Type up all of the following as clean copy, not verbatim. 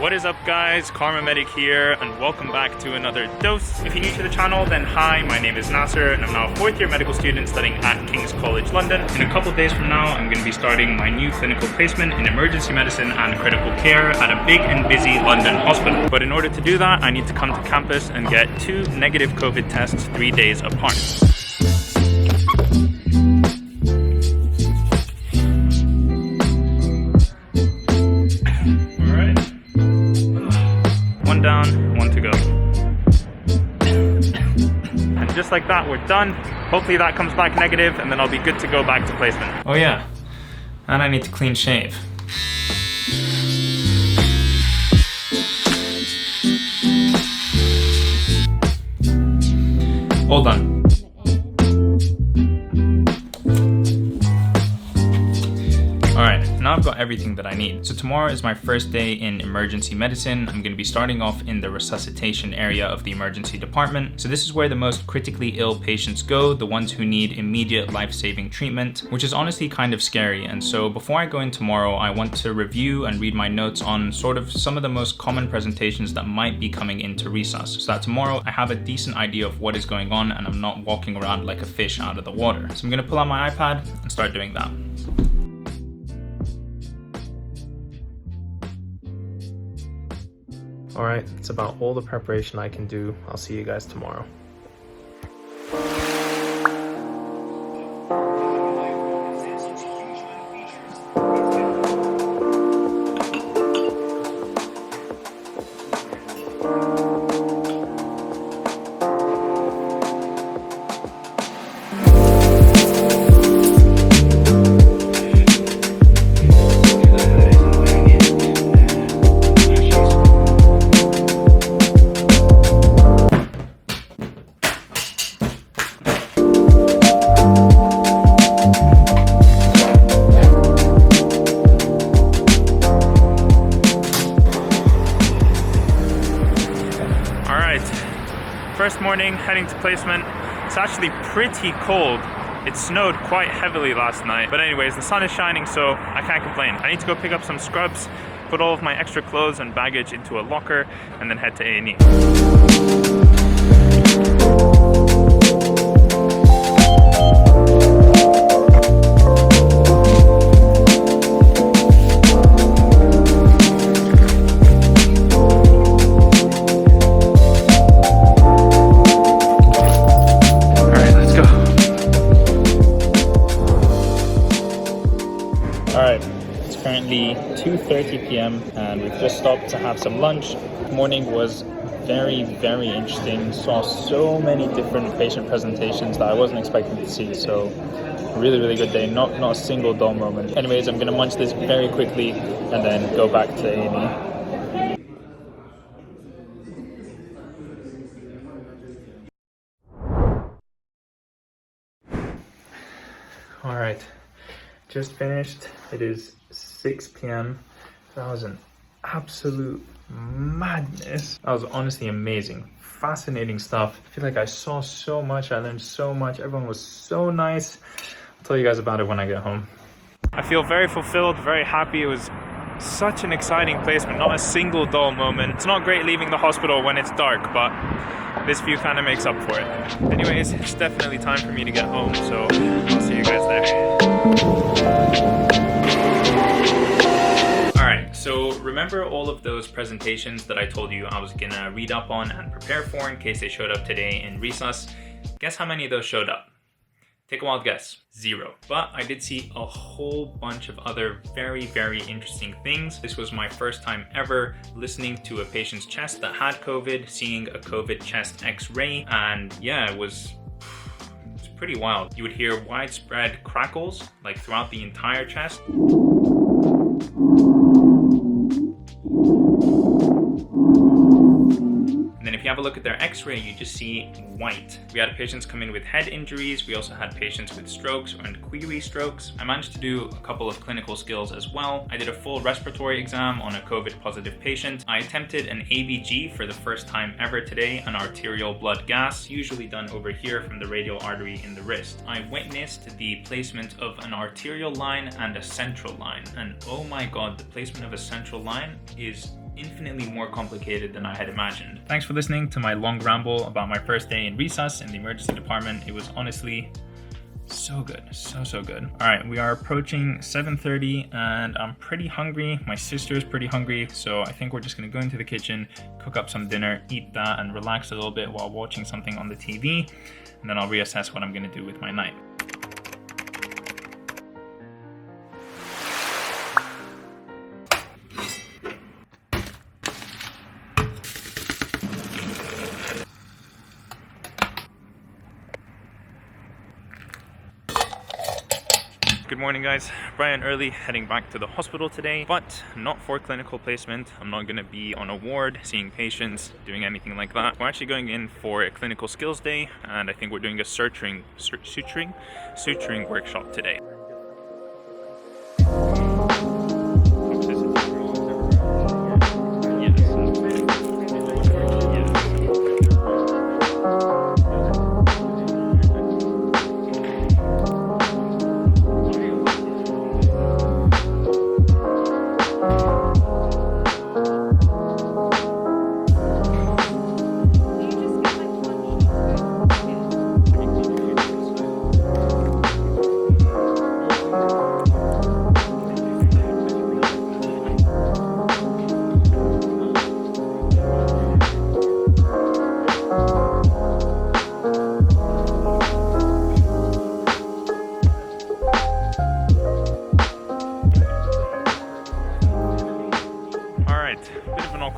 What is up guys, Karma Medic here and welcome back to another dose. If you're new to the channel then hi, my name is Nasser and I'm now a 4th year medical student studying at King's College London. In a couple of days from now I'm going to be starting my new clinical placement in emergency medicine and critical care at a big and busy London hospital. But in order to do that I need to come to campus and get 2 negative COVID tests 3 days apart. One down, 1 to go. And just like that, we're done. Hopefully that comes back negative and then I'll be good to go back to placement. Oh yeah, and I need to clean shave. All done. Alright, now I've got everything that I need. So tomorrow is my first day in emergency medicine. I'm going to be starting off in the resuscitation area of the emergency department. So this is where the most critically ill patients go, the ones who need immediate life-saving treatment, which is honestly kind of scary. And so before I go in tomorrow, I want to review and read my notes on sort of some of the most common presentations that might be coming into resus, so that tomorrow I have a decent idea of what is going on and I'm not walking around like a fish out of the water. So I'm going to pull out my iPad and start doing that. Alright, that's about all the preparation I can do. I'll see you guys tomorrow. First morning, heading to placement. It's actually pretty cold. It snowed quite heavily last night. But anyways, the sun is shining, so I can't complain. I need to go pick up some scrubs, put all of my extra clothes and baggage into a locker, and then head to A&E. Alright, it's currently 2:30 p.m. and we've just stopped to have some lunch. The morning was very interesting. Saw so many different patient presentations that I wasn't expecting to see, so really good day. Not a single dull moment. Anyways, I'm gonna munch this very quickly and then go back to A&E. Alright, just finished. It is 6 p.m. That was an absolute madness. That was honestly amazing. Fascinating stuff. I feel like I saw so much, I learned so much. Everyone was so nice. I'll tell you guys about it when I get home. I feel very fulfilled, very happy. It was such an exciting placement, not a single dull moment. It's not great leaving the hospital when it's dark, but this view kind of makes up for it. Anyways, it's definitely time for me to get home, so I'll see you guys there. Alright, so remember all of those presentations that I told you I was gonna read up on and prepare for in case they showed up today in resus? Guess how many of those showed up? Take a wild guess. 0. But I did see a whole bunch of other very interesting things. This was my first time ever listening to a patient's chest that had COVID, seeing a COVID chest x-ray, and yeah, it was pretty wild. You would hear widespread crackles like throughout the entire chest. And then if you have a look at their x-ray, you just see white. We had patients come in with head injuries. We also had patients with strokes and query strokes. I managed to do a couple of clinical skills as well. I did a full respiratory exam on a COVID positive patient. I attempted an ABG for the first time ever today, an arterial blood gas, usually done over here from the radial artery in the wrist. I witnessed the placement of an arterial line and a central line. And oh my God, the placement of a central line is infinitely more complicated than I had imagined. Thanks for listening to my long ramble about my first day in resus in the emergency department. It was honestly so good, so good. All right, we are approaching 7:30 and I'm pretty hungry. My sister is pretty hungry, so I think we're just gonna go into the kitchen, cook up some dinner, eat that, and relax a little bit while watching something on the TV, and then I'll reassess what I'm gonna do with my night. Good morning guys, bright and early, heading back to the hospital today, but not for clinical placement. I'm not going to be on a ward, seeing patients, doing anything like that. We're actually going in for a clinical skills day, and I think we're doing a suturing workshop today.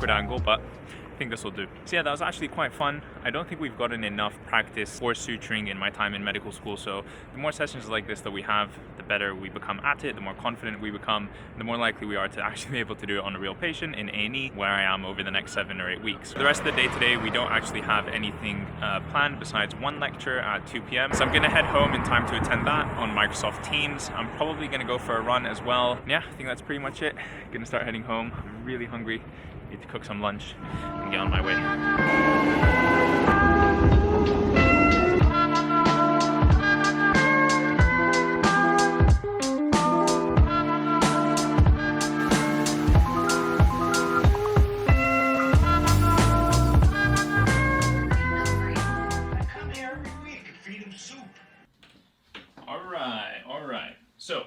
Angle, but I think this will do. So yeah, that was actually quite fun. I don't think we've gotten enough practice for suturing in my time in medical school, so the more sessions like this that we have, the better we become at it, the more confident we become, the more likely we are to actually be able to do it on a real patient in A&E, where I am over the next 7 or 8 weeks. For the rest of the day today, we don't actually have anything planned besides one lecture at 2 p.m. So I'm gonna head home in time to attend that on Microsoft Teams. I'm probably gonna go for a run as well. Yeah, I think that's pretty much it. Gonna start heading home. I'm really hungry. Need to cook some lunch and get on my way. All right. So,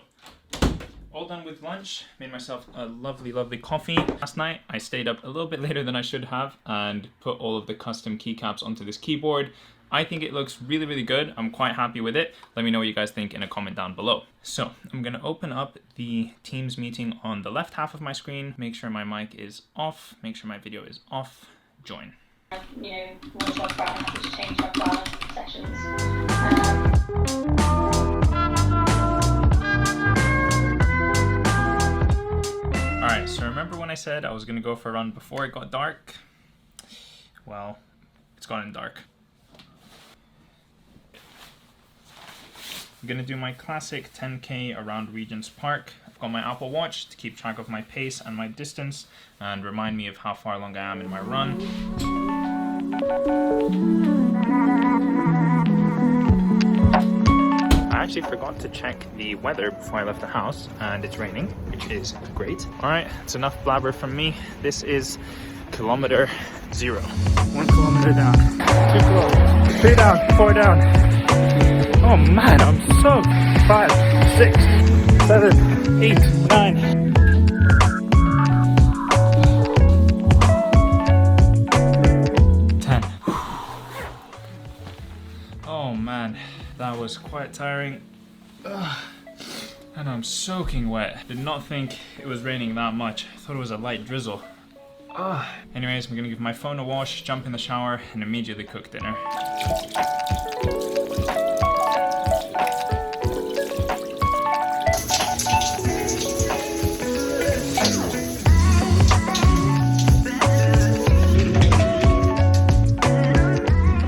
all done with lunch, made myself a lovely coffee. Last night I stayed up a little bit later than I should have and put all of the custom keycaps onto this keyboard. I think it looks really good. I'm quite happy with it. Let me know what you guys think in a comment down below. So I'm gonna open up the Teams meeting on the left half of my screen, make sure my mic is off, make sure my video is off, join. You know, more talk about how to change our balance sessions. Alright, so remember when I said I was going to go for a run before it got dark? Well, it's gotten dark. I'm going to do my classic 10K around Regent's Park. I've got my Apple Watch to keep track of my pace and my distance and remind me of how far along I am in my run. I actually forgot to check the weather before I left the house, and it's raining, which is great. All right, it's enough blabber from me. This is kilometer 0. 1 kilometer down, 2 kilometers, 3 down, 4 down. Oh man, I'm soaked. 5, 6, 7, 8, 9. Oh man, that was quite tiring. Ugh. And I'm soaking wet. Did not think it was raining that much. I thought it was a light drizzle. Ugh. Anyways, I'm gonna give my phone a wash, jump in the shower, and immediately cook dinner.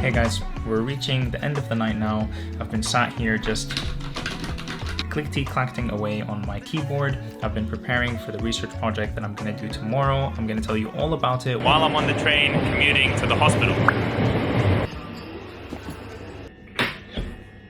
Hey guys, we're reaching the end of the night now. I've been sat here just clickety-clacking away on my keyboard. I've been preparing for the research project that I'm going to do tomorrow. I'm going to tell you all about it while I'm on the train commuting to the hospital.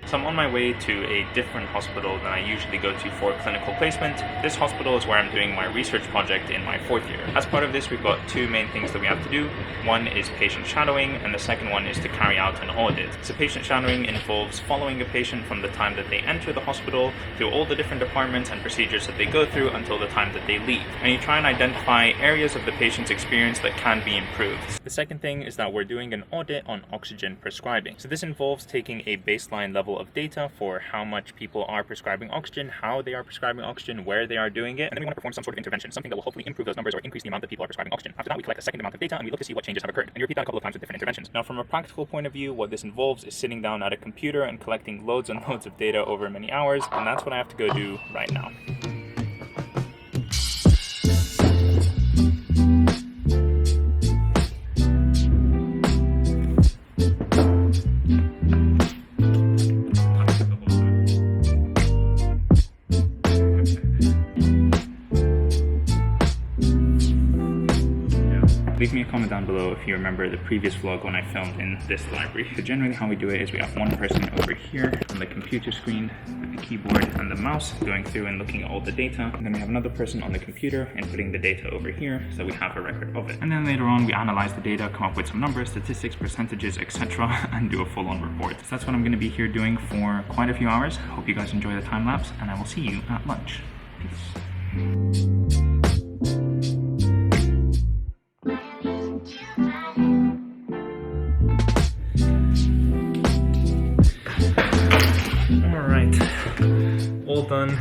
So I'm on my way to a different hospital than I usually go to for clinical placement. This hospital is where I'm doing my research project in my 4th year. As part of this, we've got two main things that we have to do. One is patient shadowing, and the second one is to carry out an audit. So patient shadowing involves following a patient from the time that they enter the hospital through all the different departments and procedures that they go through until the time that they leave. And you try and identify areas of the patient's experience that can be improved. The second thing is that we're doing an audit on oxygen prescribing. So this involves taking a baseline level of data for how much people are prescribing oxygen, how they are prescribing oxygen, where they are doing it, and then we want to perform some sort of intervention, something that will hopefully improve those numbers or increase the amount that people are prescribing oxygen. After that, we collect a second amount of data and we look to see what changes have occurred. And you repeat that a couple of times with different interventions. Now, from a practical point of view, what this involves is sitting down at a computer and collecting loads and loads of data over many hours, and that's what I have to go do right now. Leave me a comment down below if you remember the previous vlog when I filmed in this library. So generally how we do it is we have one person over here on the computer screen with the keyboard and the mouse going through and looking at all the data. And then we have another person on the computer inputting the data over here so we have a record of it. And then later on we analyze the data, come up with some numbers, statistics, percentages, etc. and do a full-on report. So that's what I'm going to be here doing for quite a few hours. Hope you guys enjoy the time lapse and I will see you at lunch. Peace. All done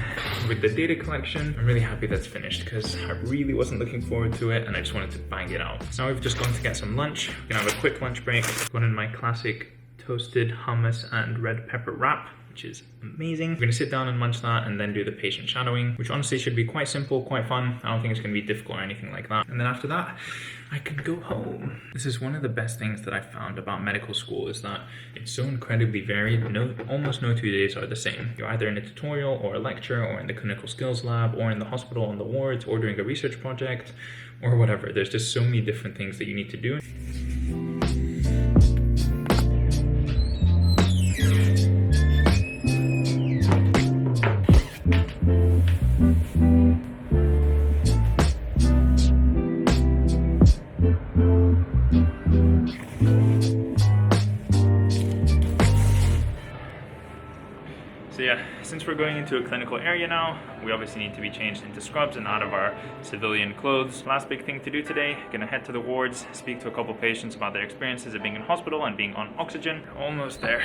with the data collection. I'm really happy that's finished because I really wasn't looking forward to it and I just wanted to bang it out. So now we've just gone to get some lunch. We're gonna have a quick lunch break. Going in my classic toasted hummus and red pepper wrap, which is amazing. We're gonna sit down and munch that and then do the patient shadowing, which honestly should be quite simple, quite fun. I don't think it's gonna be difficult or anything like that. And then after that, I can go home. This is one of the best things that I found about medical school is that it's so incredibly varied. Almost no 2 days are the same. You're either in a tutorial or a lecture or in the clinical skills lab or in the hospital on the wards or doing a research project or whatever. There's just so many different things that you need to do. So yeah, since we're going into a clinical area now, we obviously need to be changed into scrubs and out of our civilian clothes. Last big thing to do today, gonna head to the wards, speak to a couple patients about their experiences of being in hospital and being on oxygen. Almost there.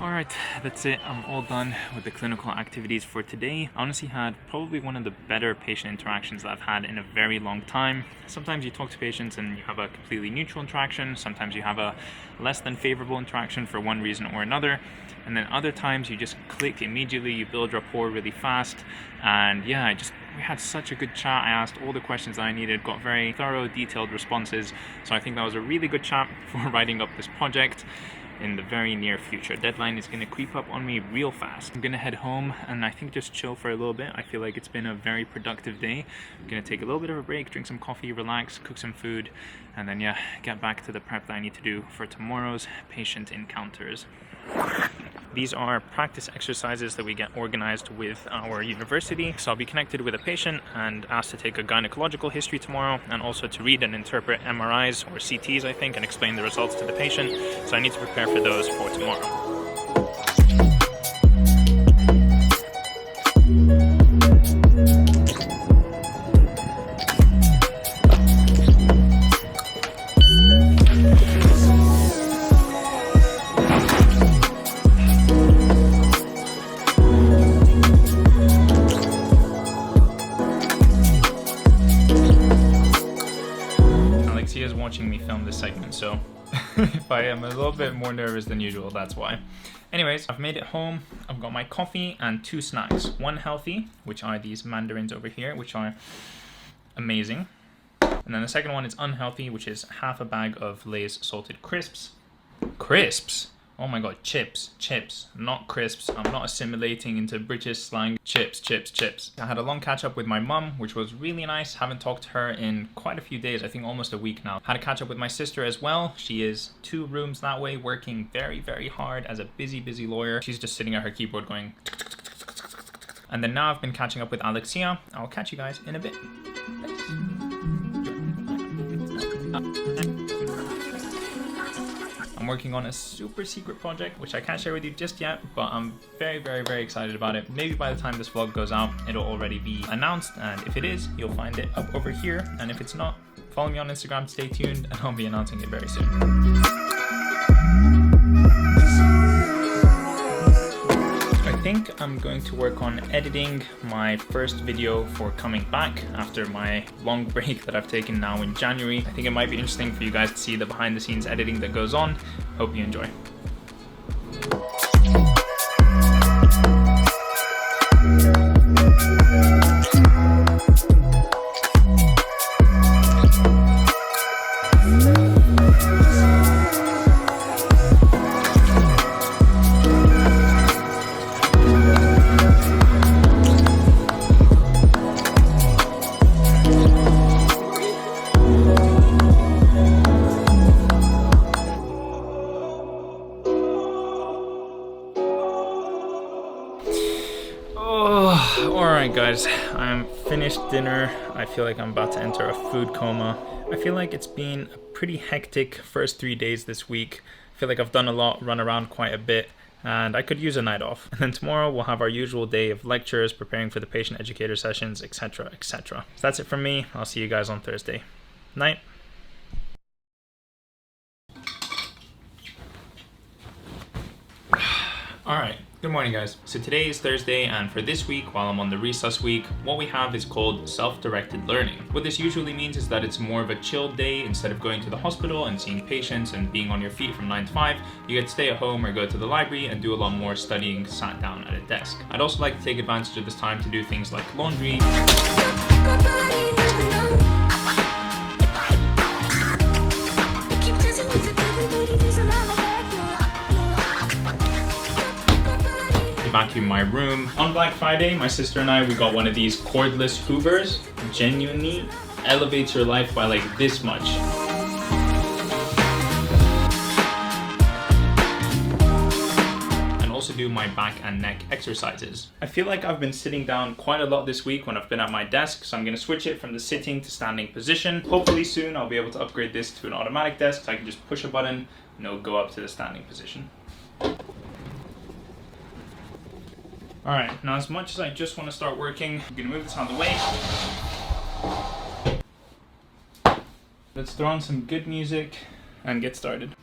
Alright, that's it. I'm all done with the clinical activities for today. I honestly had probably one of the better patient interactions that I've had in a very long time. Sometimes you talk to patients and you have a completely neutral interaction. Sometimes you have a less than favorable interaction for one reason or another. And then other times you just click immediately, you build rapport really fast. And yeah, we had such a good chat. I asked all the questions that I needed, got very thorough, detailed responses. So I think that was a really good chat for writing up this project in the very near future. Deadline is going to creep up on me real fast. I'm going to head home and I think just chill for a little bit. I feel like it's been a very productive day. I'm going to take a little bit of a break, drink some coffee, relax, cook some food, and then yeah, get back to the prep that I need to do for tomorrow's patient encounters. These are practice exercises that we get organized with our university. So I'll be connected with a patient and asked to take a gynecological history tomorrow and also to read and interpret MRIs or CTs, I think, and explain the results to the patient. So I need to prepare for those for tomorrow. Watching me film this segment, so if I am a little bit more nervous than usual, that's why. Anyways, I've made it home. I've got my coffee and two snacks. One healthy, which are these mandarins over here, which are amazing. And then the second one is unhealthy, which is half a bag of Lay's salted crisps. Crisps? Oh my god, chips, not crisps. I'm not assimilating into British slang. Chips. I had a long catch up with my mum, which was really nice. Haven't talked to her in quite a few days, I think almost a week now. Had a catch up with my sister as well. She is 2 rooms that way, working very, very hard as a busy lawyer. She's just sitting at her keyboard going. And then now I've been catching up with Alexia. I'll catch you guys in a bit. I'm working on a super secret project, which I can't share with you just yet, but I'm very, very excited about it. Maybe by the time this vlog goes out, it'll already be announced, and if it is, you'll find it up over here, and if it's not, follow me on Instagram, stay tuned, and I'll be announcing it very soon. I think I'm going to work on editing my first video for coming back after my long break that I've taken now in January. I think it might be interesting for you guys to see the behind the scenes editing that goes on. Hope you enjoy. Alright guys, I'm finished dinner. I feel like I'm about to enter a food coma. I feel like it's been a pretty hectic first 3 days this week. I feel like I've done a lot, run around quite a bit, and I could use a night off. And then tomorrow we'll have our usual day of lectures, preparing for the patient educator sessions, etc, etc. So that's it from me. I'll see you guys on Thursday. Night. Alright, good morning guys. So today is Thursday, and for this week, while I'm on the resus week, what we have is called self-directed learning. What this usually means is that it's more of a chilled day. Instead of going to the hospital and seeing patients and being on your feet from 9 to 5, you get to stay at home or go to the library and do a lot more studying sat down at a desk. I'd also like to take advantage of this time to do things like laundry, vacuum my room. On Black Friday, my sister and we got one of these cordless hoovers. Genuinely elevates your life by like this much. And also do my back and neck exercises. I feel like I've been sitting down quite a lot this week when I've been at my desk, so I'm going to switch it from the sitting to standing position. Hopefully soon I'll be able to upgrade this to an automatic desk, so I can just push a button and it'll go up to the standing position. Alright, now as much as I just want to start working, I'm going to move this out of the way. Let's throw on some good music and get started.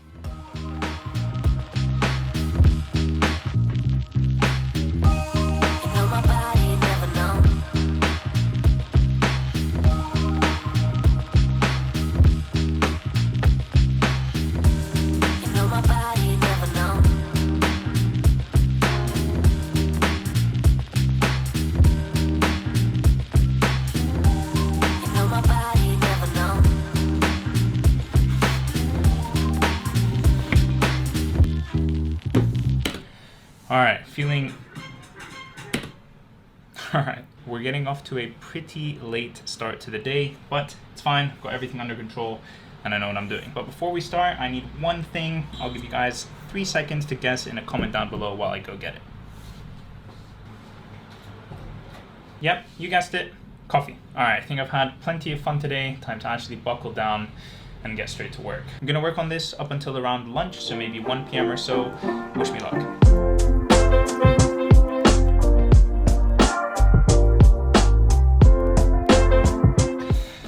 Alright, Alright, we're getting off to a pretty late start to the day, but it's fine. I've got everything under control and I know what I'm doing. But before we start, I need one thing. I'll give you guys 3 seconds to guess in a comment down below while I go get it. Yep, you guessed it. Coffee. Alright, I think I've had plenty of fun today. Time to actually buckle down and get straight to work. I'm gonna work on this up until around lunch, so maybe 1 p.m. or so. Wish me luck.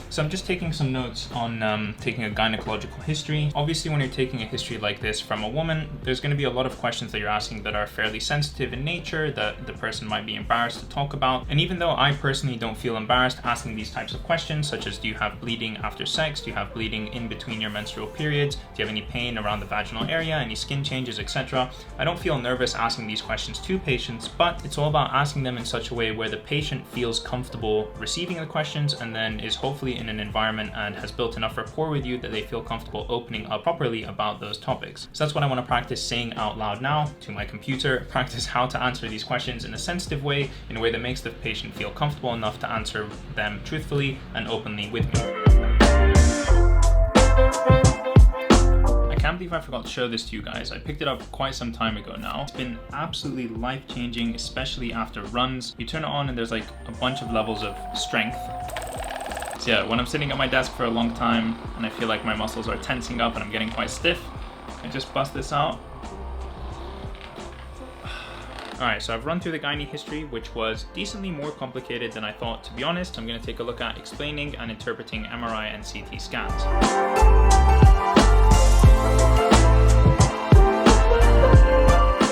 So I'm just taking some notes on taking a gynecological history. Obviously, when you're taking a history like this from a woman, there's going to be a lot of questions that you're asking that are fairly sensitive in nature, that the person might be embarrassed to talk about. And even though I personally don't feel embarrassed asking these types of questions, such as do you have bleeding after sex, do you have bleeding in between your menstrual periods, do you have any pain around the vaginal area, any skin changes, etc. I don't feel nervous asking these questions to patients, but it's all about asking them in such a way where the patient feels comfortable receiving the questions and then is hopefully in in an environment and has built enough rapport with you that they feel comfortable opening up properly about those topics. So that's what I want to practice saying out loud now to my computer, practice how to answer these questions in a sensitive way, in a way that makes the patient feel comfortable enough to answer them truthfully and openly with me. I can't believe I forgot to show this to you guys. I picked it up quite some time ago now. It's been absolutely life-changing, especially after runs. You turn it on and there's like a bunch of levels of strength. So yeah, when I'm sitting at my desk for a long time and I feel like my muscles are tensing up and I'm getting quite stiff, I just bust this out. Alright, so I've run through the gynae history, which was decently more complicated than I thought. To be honest, I'm going to take a look at explaining and interpreting MRI and CT scans.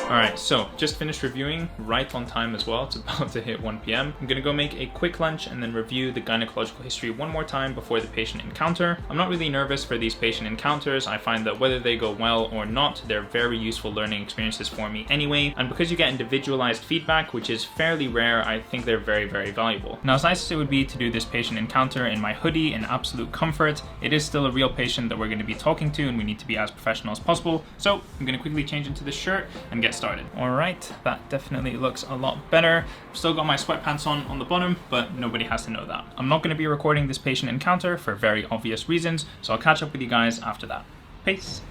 Alright, so just finished reviewing right on time as well. It's about to hit 1 p.m. I'm gonna go make a quick lunch and then review the gynecological history one more time before the patient encounter. I'm not really nervous for these patient encounters. I find that whether they go well or not, they're very useful learning experiences for me anyway. And because you get individualized feedback, which is fairly rare, I think they're very, very valuable. Now, as nice as it would be to do this patient encounter in my hoodie in absolute comfort, it is still a real patient that we're gonna be talking to and we need to be as professional as possible. So I'm gonna quickly change into this shirt and get started. Alright, that definitely looks a lot better. I've still got my sweatpants on the bottom, but nobody has to know that. I'm not going to be recording this patient encounter for very obvious reasons, so I'll catch up with you guys after that. Peace.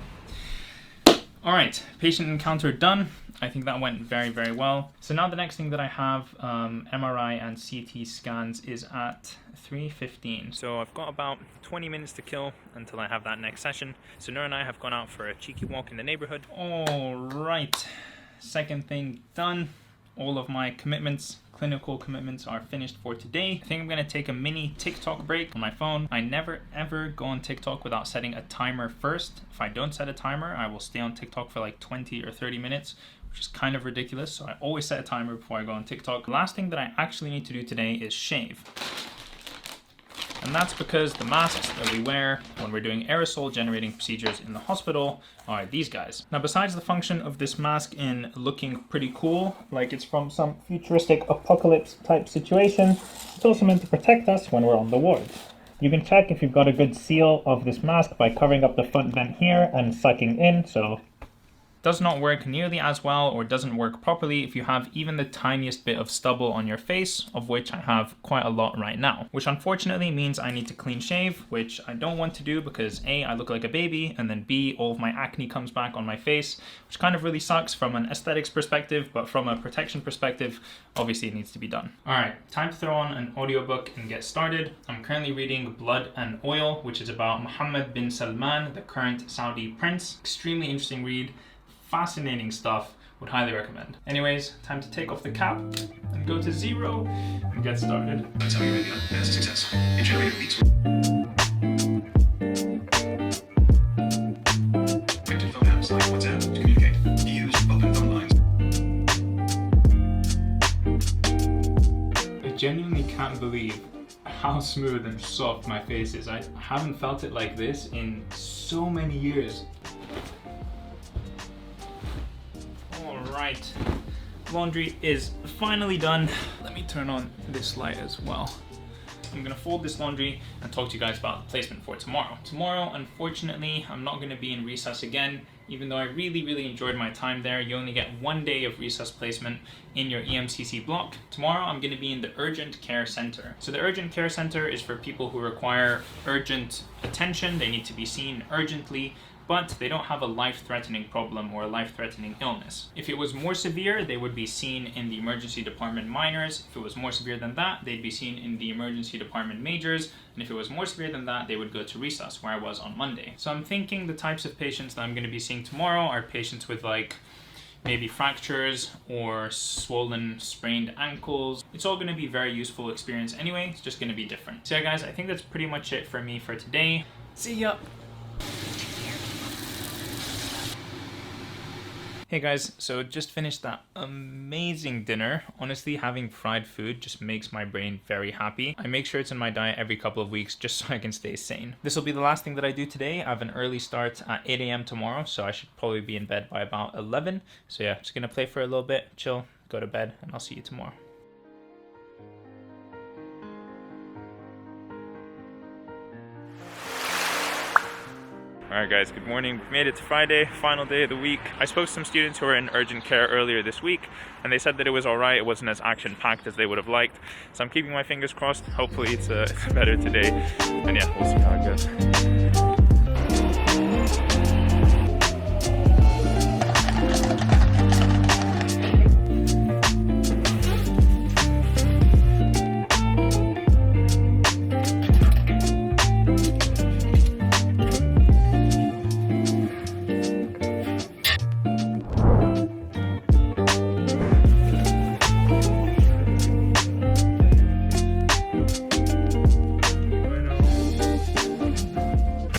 Alright, patient encounter done. I think that went very, very well. So now the next thing that I have, MRI and CT scans, is at 3:15. So I've got about 20 minutes to kill until I have that next session. So Noor and I have gone out for a cheeky walk in the neighborhood. Alright, second thing done. All of my commitments, clinical commitments, are finished for today. I think I'm gonna take a mini TikTok break on my phone. I never ever go on TikTok without setting a timer first. If I don't set a timer, I will stay on TikTok for like 20 or 30 minutes, which is kind of ridiculous. So I always set a timer before I go on TikTok. The last thing that I actually need to do today is shave. And that's because the masks that we wear when we're doing aerosol generating procedures in the hospital are these guys. Now, besides the function of this mask in looking pretty cool, like it's from some futuristic apocalypse type situation, it's also meant to protect us when we're on the ward. You can check if you've got a good seal of this mask by covering up the front vent here and sucking in, so does not work nearly as well or doesn't work properly if you have even the tiniest bit of stubble on your face, of which I have quite a lot right now, which unfortunately means I need to clean shave, which I don't want to do because A, I look like a baby, and then B, all of my acne comes back on my face, which kind of really sucks from an aesthetics perspective, but from a protection perspective, obviously it needs to be done. All right, time to throw on an audiobook and get started. I'm currently reading Blood and Oil, which is about Mohammed bin Salman, the current Saudi prince. Extremely interesting read. Fascinating stuff, would highly recommend. Anyways, time to take off the cap and go to 0 and get started. That's how you really get success. It generated leads. Effective phone apps like WhatsApp to communicate. Use open phone lines. I genuinely can't believe how smooth and soft my face is. I haven't felt it like this in so many years. Alright, laundry is finally done. Let me turn on this light as well. I'm gonna fold this laundry and talk to you guys about the placement for tomorrow. Tomorrow, unfortunately, I'm not gonna be in recess again. Even though I really enjoyed my time there, you only get 1 day of recess placement in your EMCC block. Tomorrow, I'm gonna be in the Urgent Care Center. So the Urgent Care Center is for people who require urgent attention. They need to be seen urgently, but they don't have a life-threatening problem or a life-threatening illness. If it was more severe, they would be seen in the emergency department minors. If it was more severe than that, they'd be seen in the emergency department majors. And if it was more severe than that, they would go to resus, where I was on Monday. So I'm thinking the types of patients that I'm gonna be seeing tomorrow are patients with like maybe fractures or swollen, sprained ankles. It's all gonna be very useful experience anyway, it's just gonna be different. So yeah guys, I think that's pretty much it for me for today. See ya! Hey guys, so just finished that amazing dinner. Honestly, having fried food just makes my brain very happy. I make sure it's in my diet every couple of weeks just so I can stay sane. This will be the last thing that I do today. I have an early start at 8 a.m. tomorrow, so I should probably be in bed by about 11. So yeah, just gonna play for a little bit, chill, go to bed, and I'll see you tomorrow. Alright guys, good morning. We made it to Friday, final day of the week. I spoke to some students who were in urgent care earlier this week, and they said that it was alright, it wasn't as action-packed as they would have liked. So I'm keeping my fingers crossed. Hopefully it's better today. And yeah, we'll see how it goes.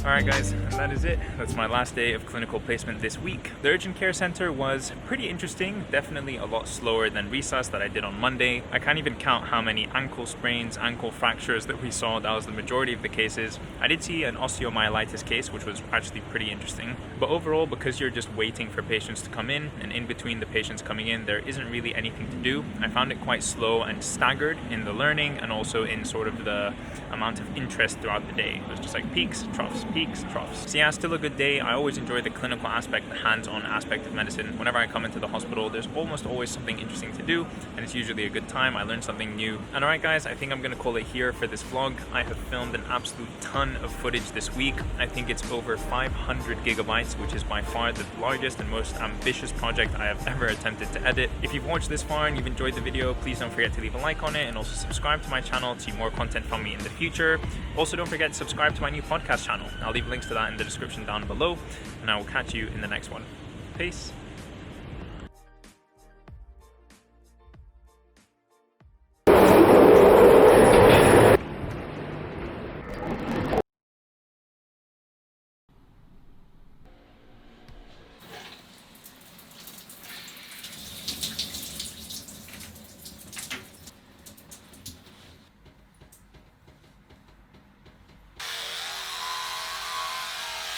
Alright guys, and that is it. That's my last day of clinical placement this week. The urgent care center was pretty interesting, definitely a lot slower than resus that I did on Monday. I can't even count how many ankle sprains, ankle fractures that we saw. That was the majority of the cases. I did see an osteomyelitis case, which was actually pretty interesting. But overall, because you're just waiting for patients to come in, and in between the patients coming in, there isn't really anything to do. I found it quite slow and staggered in the learning, and also in sort of the amount of interest throughout the day. It was just like peaks, troughs, peaks, troughs. So yeah, still a good day. I always enjoy the clinical aspect, the hands-on aspect of medicine. Whenever I come into the hospital, there's almost always something interesting to do, and it's usually a good time. I learn something new. And alright guys, I think I'm gonna call it here for this vlog. I have filmed an absolute ton of footage this week. I think it's over 500 gigabytes, which is by far the largest and most ambitious project I have ever attempted to edit. If you've watched this far and you've enjoyed the video, please don't forget to leave a like on it, and also subscribe to my channel to see more content from me in the future. Also, don't forget to subscribe to my new podcast channel. I'll leave links to that in the description down below, and I will catch you in the next one. Peace.